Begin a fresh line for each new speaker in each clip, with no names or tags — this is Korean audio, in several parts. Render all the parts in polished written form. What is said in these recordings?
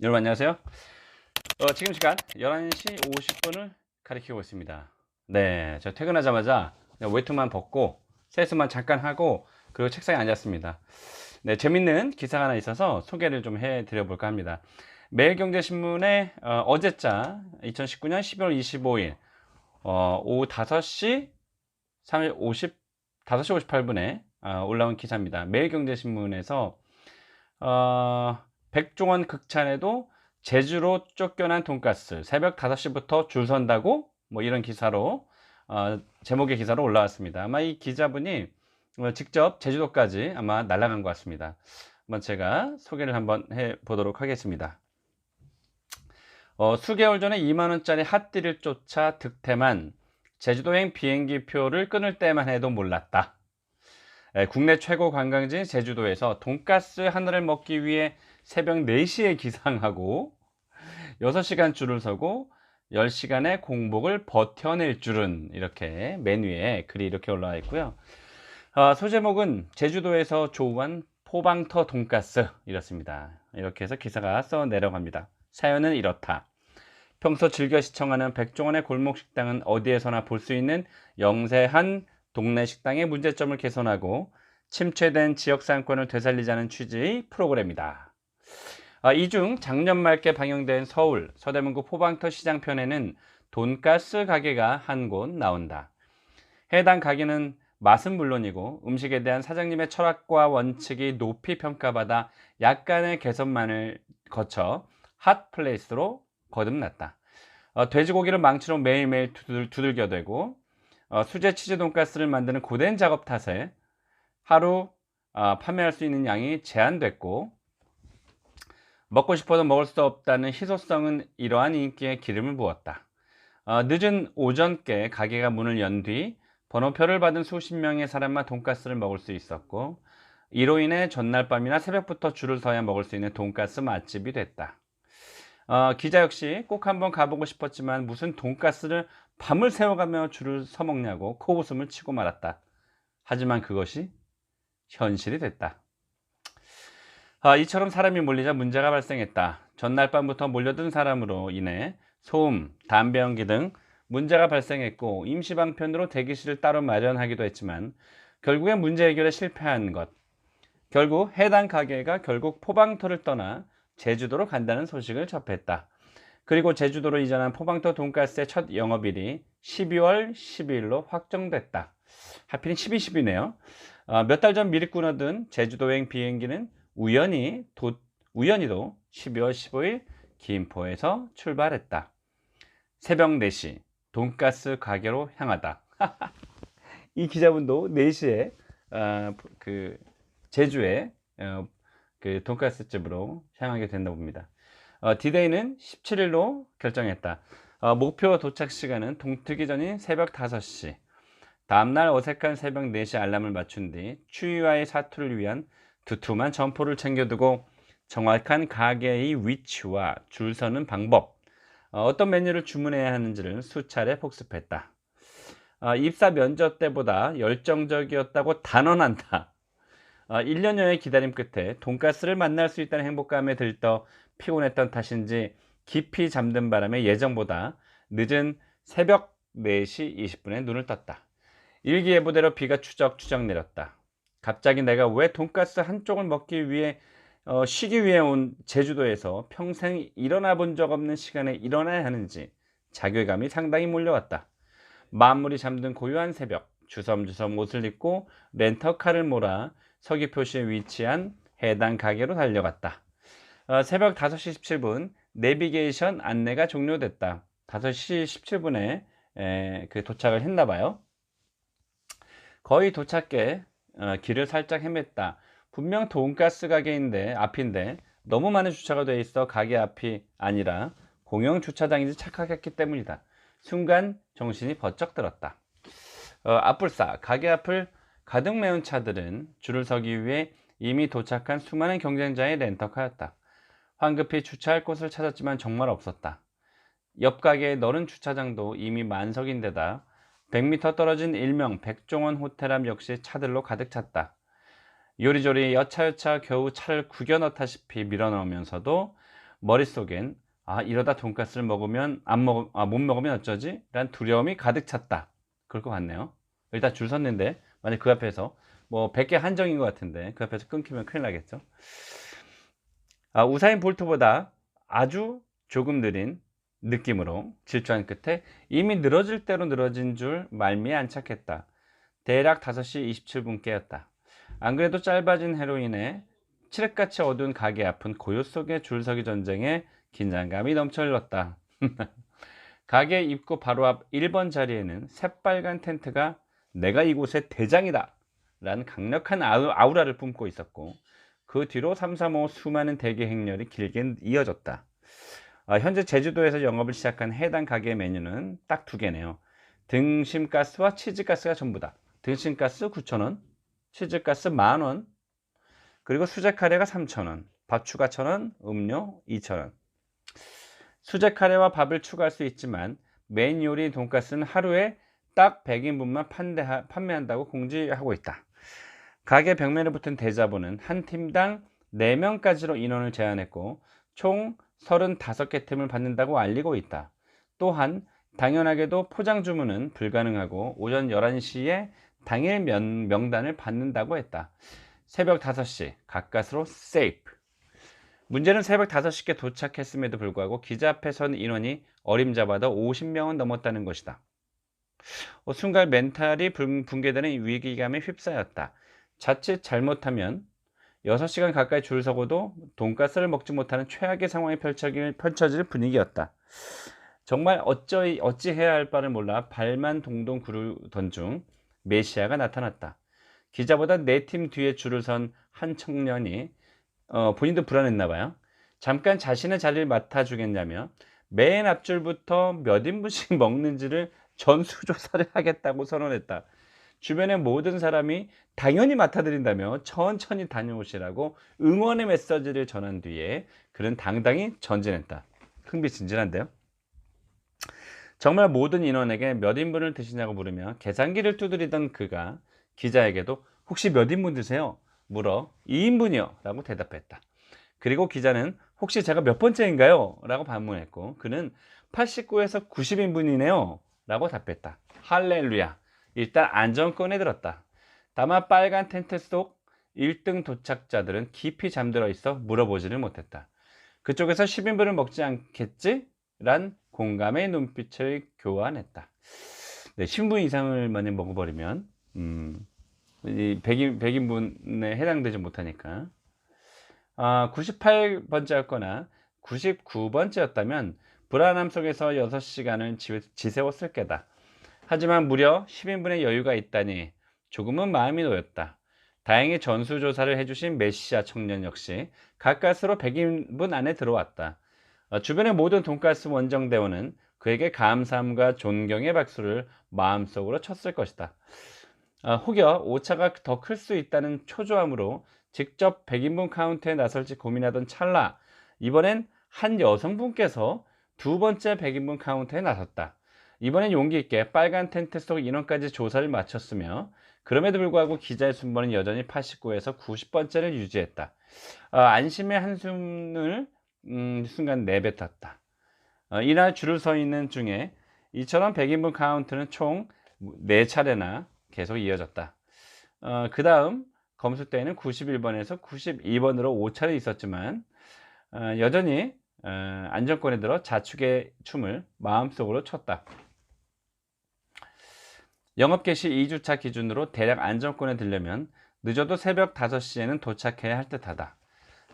여러분 안녕하세요. 지금 시간 11시 50분을 가리키고 있습니다. 네, 저 퇴근하자마자 그냥 외투만 벗고 세수만 잠깐 하고 그리고 책상에 앉았습니다. 네, 재밌는 기사가 하나 있어서 소개를 좀 해드려 볼까 합니다. 매일경제신문의 어제자 2019년 12월 25일 오후 5시 5시 58분에 올라온 기사입니다. 매일경제신문에서 백종원 극찬에도 제주로 쫓겨난 돈가스 새벽 5시부터 줄 선다고 뭐 이런 기사로 제목의 기사로 올라왔습니다. 아마 이 기자분이 직접 제주도까지 아마 날아간 것 같습니다. 한번 제가 소개를 한번 해 보도록 하겠습니다. 수개월 전에 2만원짜리 핫딜을 쫓아 득템한 제주도행 비행기표를 끊을 때만 해도 몰랐다. 국내 최고 관광지인 제주도에서 돈가스 하나를 먹기 위해 새벽 4시에 기상하고 6시간 줄을 서고 10시간의 공복을 버텨낼 줄은, 이렇게 메뉴에 글이 이렇게 올라와 있고요. 소제목은 제주도에서 조우한 포방터 돈가스, 이렇습니다. 이렇게 해서 기사가 써 내려갑니다. 사연은 이렇다. 평소 즐겨 시청하는 백종원의 골목 식당은 어디에서나 볼 수 있는 영세한 동네 식당의 문제점을 개선하고 침체된 지역 상권을 되살리자는 취지의 프로그램이다. 이 중 작년 말께 방영된 서울 서대문구 포방터 시장편에는 돈가스 가게가 한 곳 나온다. 해당 가게는 맛은 물론이고 음식에 대한 사장님의 철학과 원칙이 높이 평가받아 약간의 개선만을 거쳐 핫플레이스로 거듭났다. 돼지고기를 망치로 매일매일 두들겨대고 수제 치즈 돈가스를 만드는 고된 작업 탓에 하루 판매할 수 있는 양이 제한됐고, 먹고 싶어도 먹을 수 없다는 희소성은 이러한 인기에 기름을 부었다. 늦은 오전께 가게가 문을 연 뒤 번호표를 받은 수십 명의 사람만 돈가스를 먹을 수 있었고, 이로 인해 전날 밤이나 새벽부터 줄을 서야 먹을 수 있는 돈가스 맛집이 됐다. 기자 역시 꼭 한번 가보고 싶었지만 무슨 돈가스를 밤을 새워가며 줄을 서 먹냐고 코웃음을 치고 말았다. 하지만 그것이 현실이 됐다. 이처럼 사람이 몰리자 문제가 발생했다. 전날 밤부터 몰려든 사람으로 인해 소음, 담배 연기 등 문제가 발생했고, 임시방편으로 대기실을 따로 마련하기도 했지만 결국엔 문제 해결에 실패한 것. 결국 해당 가게가 결국 포방터를 떠나 제주도로 간다는 소식을 접했다. 그리고 제주도로 이전한 포방터 돈가스의 첫 영업일이 12월 12일로 확정됐다. 하필 12.12네요. 몇 달 전 미리 끊어둔 제주도행 비행기는 우연히도 12월 15일 김포에서 출발했다. 새벽 4시 돈가스 가게로 향하다. 이 기자분도 4시에 그 제주에 그 돈가스 집으로 향하게 된다 봅니다. 디데이는 17일로 결정했다. 목표 도착 시간은 동트기 전인 새벽 5시. 다음날 어색한 새벽 4시 알람을 맞춘 뒤 추위와의 사투를 위한 두툼한 점포를 챙겨두고 정확한 가게의 위치와 줄 서는 방법, 어떤 메뉴를 주문해야 하는지를 수차례 복습했다. 입사 면접 때보다 열정적이었다고 단언한다. 1년여의 기다림 끝에 돈가스를 만날 수 있다는 행복감에 들떠 피곤했던 탓인지 깊이 잠든 바람에 예정보다 늦은 새벽 4시 20분에 눈을 떴다. 일기예보대로 비가 추적추적 내렸다. 갑자기 내가 왜 돈가스 한 쪽을 먹기 위해 쉬기 위해 온 제주도에서 평생 일어나 본 적 없는 시간에 일어나야 하는지 자괴감이 상당히 몰려왔다. 만물이 잠든 고요한 새벽, 주섬주섬 옷을 입고 렌터카를 몰아 서귀포시에 위치한 해당 가게로 달려갔다. 새벽 5시 17분 내비게이션 안내가 종료됐다. 5시 17분에 그 도착을 했나 봐요. 거의 도착해 길을 살짝 헤맸다. 분명 돈가스 가게인데 앞인데 너무 많은 주차가 돼 있어 가게 앞이 아니라 공영 주차장인지 착각했기 때문이다. 순간 정신이 번쩍 들었다. 앞불싸 가게 앞을 가득 메운 차들은 줄을 서기 위해 이미 도착한 수많은 경쟁자의 렌터카였다. 황급히 주차할 곳을 찾았지만 정말 없었다. 옆 가게의 넓은 주차장도 이미 만석인데다 100m 떨어진 일명 백종원 호텔 앞 역시 차들로 가득 찼다. 요리조리 여차여차 겨우 차를 구겨 넣다시피 밀어넣으면서도 머릿속엔 이러다 돈가스를 먹으면 못 먹으면 어쩌지? 라는 두려움이 가득 찼다. 그럴 것 같네요. 일단 줄 섰는데 만약 그 앞에서 뭐 100개 한정인 것 같은데 그 앞에서 끊기면 큰일 나겠죠. 우사인 볼트보다 아주 조금 느린 느낌으로 질주한 끝에 이미 늘어질 대로 늘어진 줄 말미에 안착했다. 대략 5시 27분 깨었다. 안 그래도 짧아진 헤로인에 칠흑같이 어두운 가게 앞은 고요 속의 줄서기 전쟁에 긴장감이 넘쳐 흘렀다. 가게 입구 바로 앞 1번 자리에는 새빨간 텐트가 내가 이곳의 대장이다 라는 강력한 아우라를 뿜고 있었고, 그 뒤로 3, 3, 5 수많은 대기 행렬이 길게 이어졌다. 현재 제주도에서 영업을 시작한 해당 가게 메뉴는 딱 2개네요. 등심가스와 치즈가스가 전부다. 등심가스 9,000원, 치즈가스 10,000원, 그리고 수제 카레가 3,000원, 밥 추가 1,000원, 음료 2,000원. 수제 카레와 밥을 추가할 수 있지만 메인 요리 돈가스는 하루에 딱 100인분만 판매한다고 공지하고 있다. 가게 벽면에 붙은 대자보는 한 팀당 4명까지로 인원을 제한했고 총 35개 틈을 받는다고 알리고 있다. 또한 당연하게도 포장 주문은 불가능하고 오전 11시에 당일 명단을 받는다고 했다. 새벽 5시 가까스로 세이프. 문제는 새벽 5시께 도착했음에도 불구하고 기자 앞에 선 인원이 어림잡아도 50명은 넘었다는 것이다. 순간 멘탈이 붕괴되는 위기감에 휩싸였다. 자칫 잘못하면 6시간 가까이 줄 서고도 돈가스를 먹지 못하는 최악의 상황이 펼쳐질 분위기였다. 정말 어찌해야 할 바를 몰라 발만 동동 구르던 중 메시아가 나타났다. 기자보다 4팀 뒤에 줄을 선 한 청년이 본인도 불안했나 봐요. 잠깐 자신의 자리를 맡아주겠냐며 맨 앞줄부터 몇 인분씩 먹는지를 전수조사를 하겠다고 선언했다. 주변의 모든 사람이 당연히 맡아드린다며 천천히 다녀오시라고 응원의 메시지를 전한 뒤에 그는 당당히 전진했다. 흥미진진한데요. 정말 모든 인원에게 몇 인분을 드시냐고 물으며 계산기를 두드리던 그가 기자에게도 혹시 몇 인분 드세요? 물어 2인분이요 라고 대답했다. 그리고 기자는 혹시 제가 몇 번째인가요? 라고 반문했고 그는 89에서 90인분이네요 라고 답했다. 할렐루야. 일단 안정권에 들었다. 다만 빨간 텐트 속 1등 도착자들은 깊이 잠들어 있어 물어보지를 못했다. 그쪽에서 10인분을 먹지 않겠지? 란 공감의 눈빛을 교환했다. 네, 10인분 이상을 만약 먹어버리면 100인분에 해당되지 못하니까 98번째였거나 99번째였다면 불안함 속에서 6시간을 지새웠을 게다. 하지만 무려 10인분의 여유가 있다니 조금은 마음이 놓였다. 다행히 전수조사를 해주신 메시아 청년 역시 가까스로 100인분 안에 들어왔다. 주변의 모든 돈가스 원정대원은 그에게 감사함과 존경의 박수를 마음속으로 쳤을 것이다. 혹여 오차가 더 클 수 있다는 초조함으로 직접 100인분 카운트에 나설지 고민하던 찰나 이번엔 한 여성분께서 2번째 100인분 카운트에 나섰다. 이번엔 용기 있게 빨간 텐트 속 인원까지 조사를 마쳤으며 그럼에도 불구하고 기자의 순번은 여전히 89에서 90번째를 유지했다. 안심의 한숨을 순간 내뱉었다. 이날 줄을 서 있는 중에 이처럼 100인분 카운트는 총 4차례나 계속 이어졌다. 그 다음 검수 때에는 91번에서 92번으로 5차례 있었지만 여전히 안정권에 들어 자축의 춤을 마음속으로 췄다. 영업 개시 2주차 기준으로 대략 안정권에 들려면 늦어도 새벽 5시에는 도착해야 할 듯하다.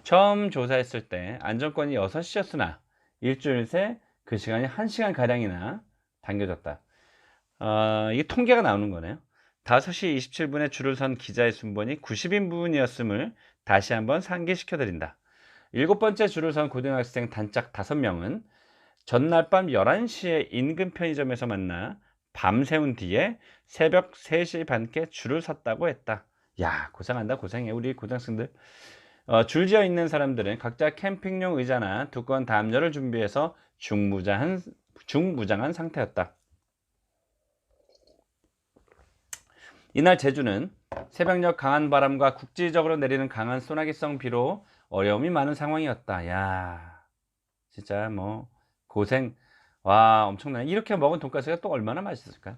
처음 조사했을 때 안정권이 6시였으나 일주일 새 그 시간이 1시간가량이나 당겨졌다. 이게 통계가 나오는 거네요. 5시 27분에 줄을 선 기자의 순번이 90인분이었음을 다시 한번 상기시켜드린다. 7번째 줄을 선 고등학생 단짝 5명은 전날 밤 11시에 인근 편의점에서 만나 밤새운 뒤에 새벽 3시 반께 줄을 섰다고 했다. 야, 고생한다, 고생해. 우리 고등학생들. 줄지어 있는 사람들은 각자 캠핑용 의자나 두꺼운 담요를 준비해서 중무장한 상태였다. 이날 제주는 새벽녘 강한 바람과 국지적으로 내리는 강한 소나기성 비로 어려움이 많은 상황이었다. 야, 진짜 뭐 고생 와 엄청나네. 이렇게 먹은 돈가스가 또 얼마나 맛있을까?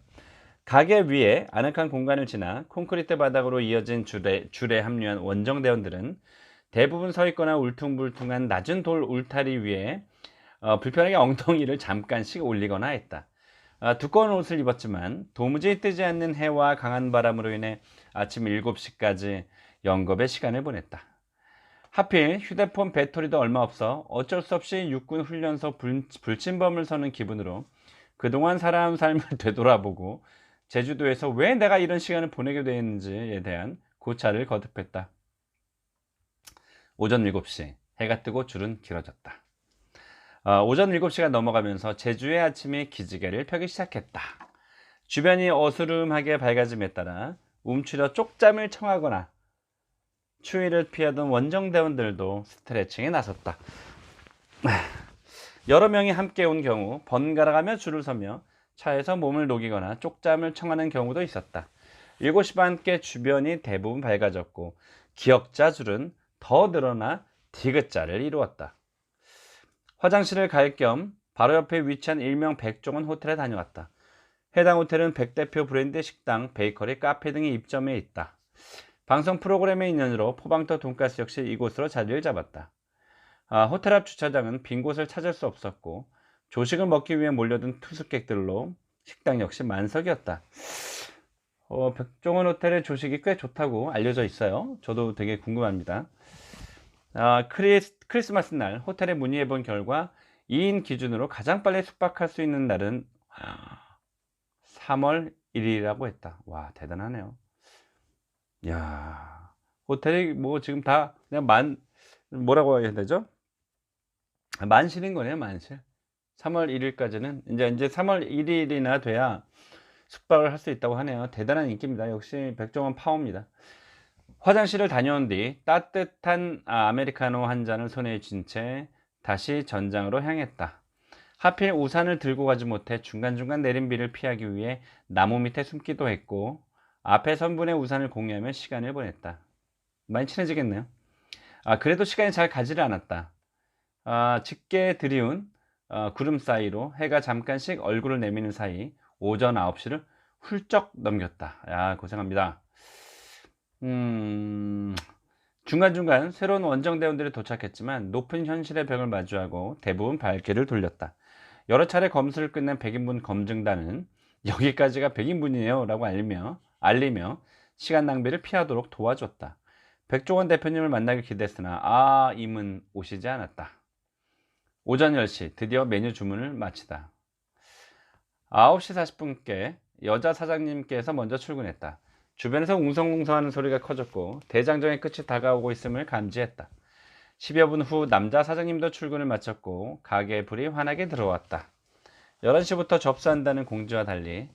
가게 위에 아늑한 공간을 지나 콘크리트 바닥으로 이어진 줄에 합류한 원정대원들은 대부분 서 있거나 울퉁불퉁한 낮은 돌 울타리 위에 불편하게 엉덩이를 잠깐씩 올리거나 했다. 두꺼운 옷을 입었지만 도무지 뜨지 않는 해와 강한 바람으로 인해 아침 7시까지 영겁의 시간을 보냈다. 하필 휴대폰 배터리도 얼마 없어 어쩔 수 없이 육군 훈련소 불침범을 서는 기분으로 그동안 살아온 삶을 되돌아보고 제주도에서 왜 내가 이런 시간을 보내게 되었는지에 대한 고찰을 거듭했다. 오전 7시 해가 뜨고 줄은 길어졌다. 오전 7시가 넘어가면서 제주의 아침이 기지개를 펴기 시작했다. 주변이 어스름하게 밝아짐에 따라 움츠려 쪽잠을 청하거나 추위를 피하던 원정대원들도 스트레칭에 나섰다. 여러 명이 함께 온 경우 번갈아가며 줄을 서며 차에서 몸을 녹이거나 쪽잠을 청하는 경우도 있었다. 7시 반께 주변이 대부분 밝아졌고 기역자 줄은 더 늘어나 디귿자를 이루었다. 화장실을 갈 겸 바로 옆에 위치한 일명 백종원 호텔에 다녀왔다. 해당 호텔은 백 대표 브랜드 식당, 베이커리, 카페 등이 입점해 있다. 방송 프로그램의 인연으로 포방터 돈가스 역시 이곳으로 자리를 잡았다. 호텔 앞 주차장은 빈 곳을 찾을 수 없었고 조식을 먹기 위해 몰려든 투숙객들로 식당 역시 만석이었다. 백종원 호텔의 조식이 꽤 좋다고 알려져 있어요. 저도 되게 궁금합니다. 크리스마스 날 호텔에 문의해 본 결과 2인 기준으로 가장 빨리 숙박할 수 있는 날은 3월 1일이라고 했다. 와, 대단하네요. 야, 호텔이 뭐 지금 다 그냥 뭐라고 해야 되죠? 만실인 거네요, 만실. 3월 1일까지는 이제 3월 1일이나 돼야 숙박을 할 수 있다고 하네요. 대단한 인기입니다. 역시 백종원 파워입니다. 화장실을 다녀온 뒤 따뜻한 아메리카노 한 잔을 손에 쥔 채 다시 전장으로 향했다. 하필 우산을 들고 가지 못해 중간중간 내린 비를 피하기 위해 나무 밑에 숨기도 했고 앞에 선분의 우산을 공유하며 시간을 보냈다. 많이 친해지겠네요. 그래도 시간이 잘 가지를 않았다. 짙게 드리운 구름 사이로 해가 잠깐씩 얼굴을 내미는 사이 오전 9시를 훌쩍 넘겼다. 야, 고생합니다. 중간중간 새로운 원정대원들이 도착했지만 높은 현실의 벽을 마주하고 대부분 발길을 돌렸다. 여러 차례 검수를 끝낸 백인분 검증단은 여기까지가 백인분이에요 라고 알리며 시간 낭비를 피하도록 도와줬다. 백종원 대표님을 만나길 기대했으나 임은 오시지 않았다. 오전 10시 드디어 메뉴 주문을 마치다. 9시 40분께 여자 사장님께서 먼저 출근했다. 주변에서 웅성웅성하는 소리가 커졌고 대장정의 끝이 다가오고 있음을 감지했다. 10여 분 후 남자 사장님도 출근을 마쳤고 가게에 불이 환하게 들어왔다. 11시부터 접수한다는 공지와 달리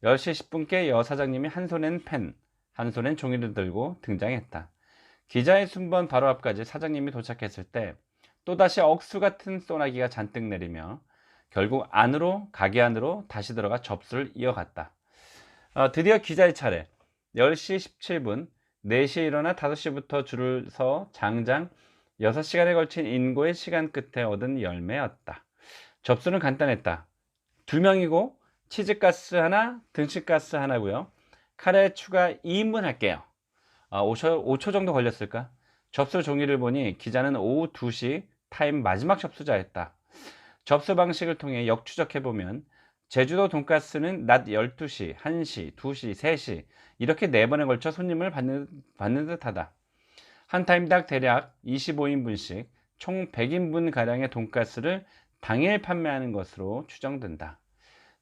10시 10분께 여 사장님이 한 손엔 펜, 한 손엔 종이를 들고 등장했다. 기자의 순번 바로 앞까지 사장님이 도착했을 때 또다시 억수 같은 소나기가 잔뜩 내리며 결국 가게 안으로 다시 들어가 접수를 이어갔다. 드디어 기자의 차례. 10시 17분, 4시에 일어나 5시부터 줄을 서 장장 6시간에 걸친 인고의 시간 끝에 얻은 열매였다. 접수는 간단했다. 2명이고 치즈가스 하나, 등심가스 하나고요. 카레 추가 2인분 할게요. 5초 정도 걸렸을까? 접수 종이를 보니 기자는 오후 2시 타임 마지막 접수자였다. 접수 방식을 통해 역추적해보면 제주도 돈가스는 낮 12시, 1시, 2시, 3시 이렇게 4번에 걸쳐 손님을 받는 듯하다. 한 타임당 대략 25인분씩 총 100인분가량의 돈가스를 당일 판매하는 것으로 추정된다.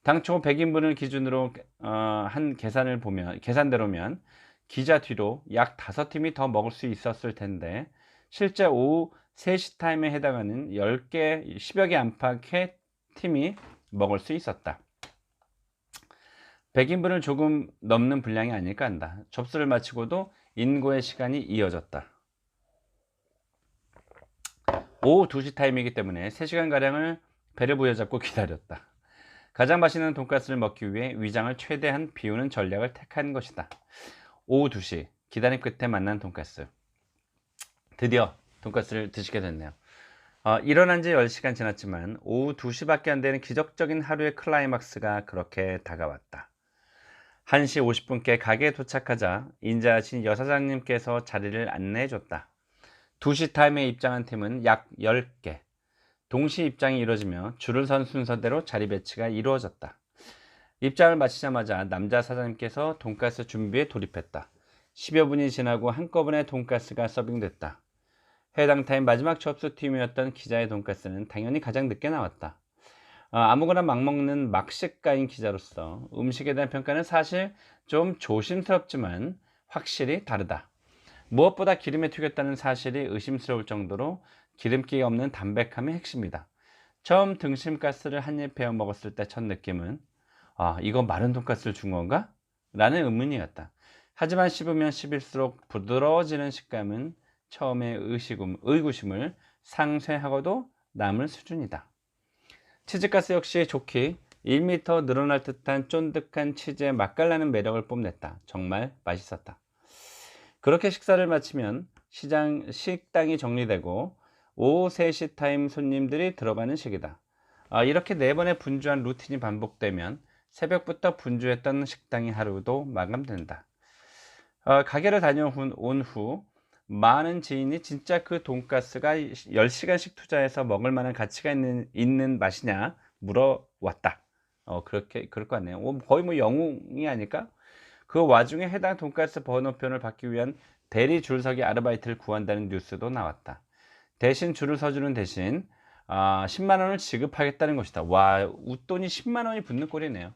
당초 100인분을 기준으로 한 계산대로면 기자 뒤로 약 5팀이 더 먹을 수 있었을 텐데 실제 오후 3시 타임에 해당하는 10개, 10여 개 안팎의 팀이 먹을 수 있었다. 100인분을 조금 넘는 분량이 아닐까 한다. 접수를 마치고도 인고의 시간이 이어졌다. 오후 2시 타임이기 때문에 3시간가량을 배를 부여잡고 기다렸다. 가장 맛있는 돈가스를 먹기 위해 위장을 최대한 비우는 전략을 택한 것이다. 오후 2시 기다림 끝에 만난 돈가스. 드디어 돈가스를 드시게 됐네요. 일어난 지 10시간 지났지만 오후 2시밖에 안 되는 기적적인 하루의 클라이막스가 그렇게 다가왔다. 1시 50분께 가게에 도착하자 인자하신 여사장님께서 자리를 안내해 줬다. 2시 타임에 입장한 팀은 약 10개. 동시 입장이 이루어지며 줄을 선 순서대로 자리 배치가 이루어졌다. 입장을 마치자마자 남자 사장님께서 돈가스 준비에 돌입했다. 10여 분이 지나고 한꺼번에 돈가스가 서빙됐다. 해당 타임 마지막 접수팀이었던 기자의 돈가스는 당연히 가장 늦게 나왔다. 아무거나 막 먹는 막식가인 기자로서 음식에 대한 평가는 사실 좀 조심스럽지만 확실히 다르다. 무엇보다 기름에 튀겼다는 사실이 의심스러울 정도로 기름기가 없는 담백함이 핵심이다. 처음 등심가스를 한 입 베어 먹었을 때 첫 느낌은 이거 마른 돈가스를 준 건가? 라는 의문이었다. 하지만 씹으면 씹을수록 부드러워지는 식감은 처음에 의구심을 상쇄하고도 남을 수준이다. 치즈가스 역시 좋게 1m 늘어날 듯한 쫀득한 치즈의 맛깔나는 매력을 뽐냈다. 정말 맛있었다. 그렇게 식사를 마치면 식당이 정리되고 오후 3시 타임 손님들이 들어가는 시기다. 이렇게 4번의 분주한 루틴이 반복되면 새벽부터 분주했던 식당의 하루도 마감된다. 가게를 다녀온 후 많은 지인이 진짜 그 돈가스가 10시간씩 투자해서 먹을 만한 가치가 있는 맛이냐 물어왔다. 그럴 것 같네요. 거의 뭐 영웅이 아닐까? 그 와중에 해당 돈가스 번호편을 받기 위한 대리 줄서기 아르바이트를 구한다는 뉴스도 나왔다. 대신 줄을 서주는 대신 10만 원을 지급하겠다는 것이다. 와, 웃돈이 10만 원이 붙는 꼴이네요.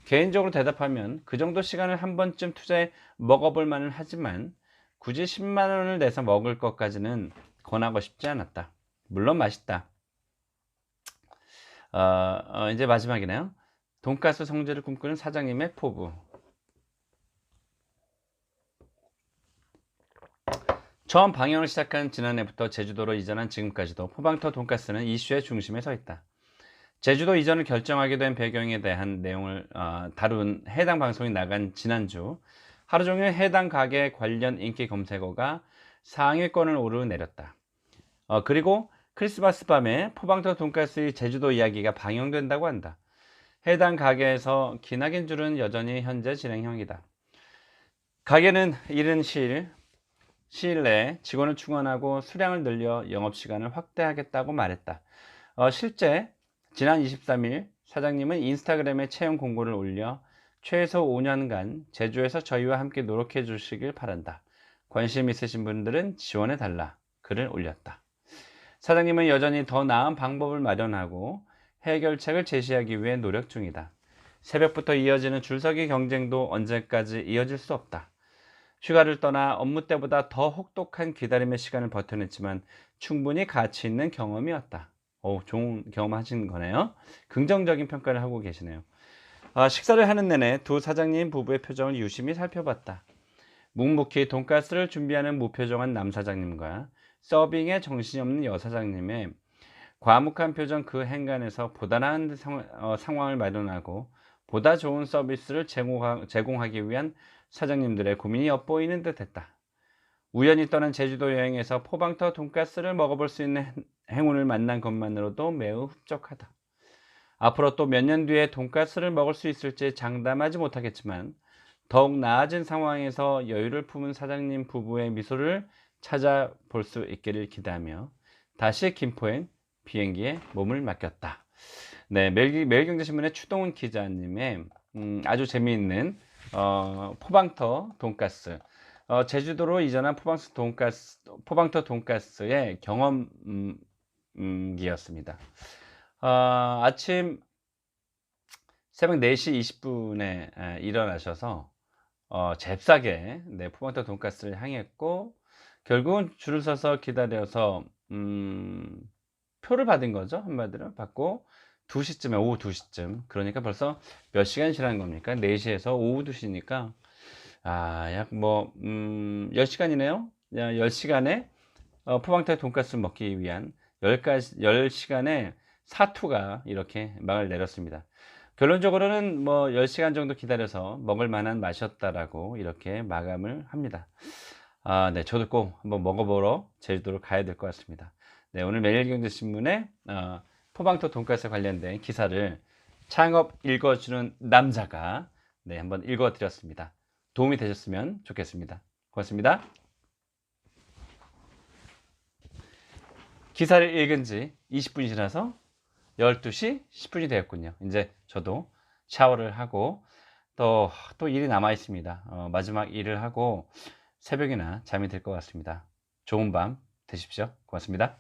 개인적으로 대답하면 그 정도 시간을 한 번쯤 투자해 먹어볼 만은 하지만 굳이 10만 원을 내서 먹을 것까지는 권하고 싶지 않았다. 물론 맛있다. 이제 마지막이네요. 돈가스 성지를 꿈꾸는 사장님의 포부. 처음 방영을 시작한 지난해부터 제주도로 이전한 지금까지도 포방터 돈가스는 이슈의 중심에 서 있다. 제주도 이전을 결정하게 된 배경에 대한 내용을 다룬 해당 방송이 나간 지난주 하루 종일 해당 가게 관련 인기 검색어가 상위권을 오르내렸다. 그리고 크리스마스 밤에 포방터 돈가스의 제주도 이야기가 방영된다고 한다. 해당 가게에서 기나긴 줄은 여전히 현재 진행형이다. 가게는 이른 시일 내에 직원을 충원하고 수량을 늘려 영업시간을 확대하겠다고 말했다. 실제 지난 23일 사장님은 인스타그램에 채용 공고를 올려 최소 5년간 제주에서 저희와 함께 노력해 주시길 바란다. 관심 있으신 분들은 지원해 달라 글을 올렸다. 사장님은 여전히 더 나은 방법을 마련하고 해결책을 제시하기 위해 노력 중이다. 새벽부터 이어지는 줄서기 경쟁도 언제까지 이어질 수 없다. 휴가를 떠나 업무 때보다 더 혹독한 기다림의 시간을 버텨냈지만 충분히 가치 있는 경험이었다. 좋은 경험하신 거네요. 긍정적인 평가를 하고 계시네요. 식사를 하는 내내 두 사장님 부부의 표정을 유심히 살펴봤다. 묵묵히 돈가스를 준비하는 무표정한 남 사장님과 서빙에 정신이 없는 여 사장님의 과묵한 표정 그 행간에서 보다 나은 상황을 마련하고 보다 좋은 서비스를 제공하기 위한 사장님들의 고민이 엿보이는 듯했다. 우연히 떠난 제주도 여행에서 포방터 돈가스를 먹어볼 수 있는 행운을 만난 것만으로도 매우 흡족하다. 앞으로 또 몇 년 뒤에 돈가스를 먹을 수 있을지 장담하지 못하겠지만 더욱 나아진 상황에서 여유를 품은 사장님 부부의 미소를 찾아볼 수 있기를 기대하며 다시 김포행 비행기에 몸을 맡겼다. 네, 매일경제신문의 추동훈 기자님의 아주 재미있는 포방터 돈가스, 제주도로 이전한 포방터 돈가스의 경험기였습니다. 아침 새벽 4시 20분에 일어나셔서 잽싸게 포방터 돈가스를 향했고 결국은 줄을 서서 기다려서 표를 받은 거죠. 한마디로 받고 2시쯤에 오후 2시쯤 그러니까 벌써 몇 시간 지난 겁니까? 4시에서 오후 2시니까 약 10시간이네요. 10시간에 포방터 돈가스를 먹기 위한 10시간의 사투가 이렇게 막을 내렸습니다. 결론적으로는 10시간 정도 기다려서 먹을 만한 맛이었다라고 이렇게 마감을 합니다. 네, 저도 꼭 한번 먹어보러 제주도를 가야 될 것 같습니다. 네, 오늘 매일경제신문에 포방토 돈가스 관련된 기사를 창업 읽어주는 남자가 네, 한번 읽어드렸습니다. 도움이 되셨으면 좋겠습니다. 고맙습니다. 기사를 읽은 지 20분이 지나서 12시 10분이 되었군요. 이제 저도 샤워를 하고 또 일이 남아 있습니다. 마지막 일을 하고 새벽이나 잠이 들 것 같습니다. 좋은 밤 되십시오. 고맙습니다.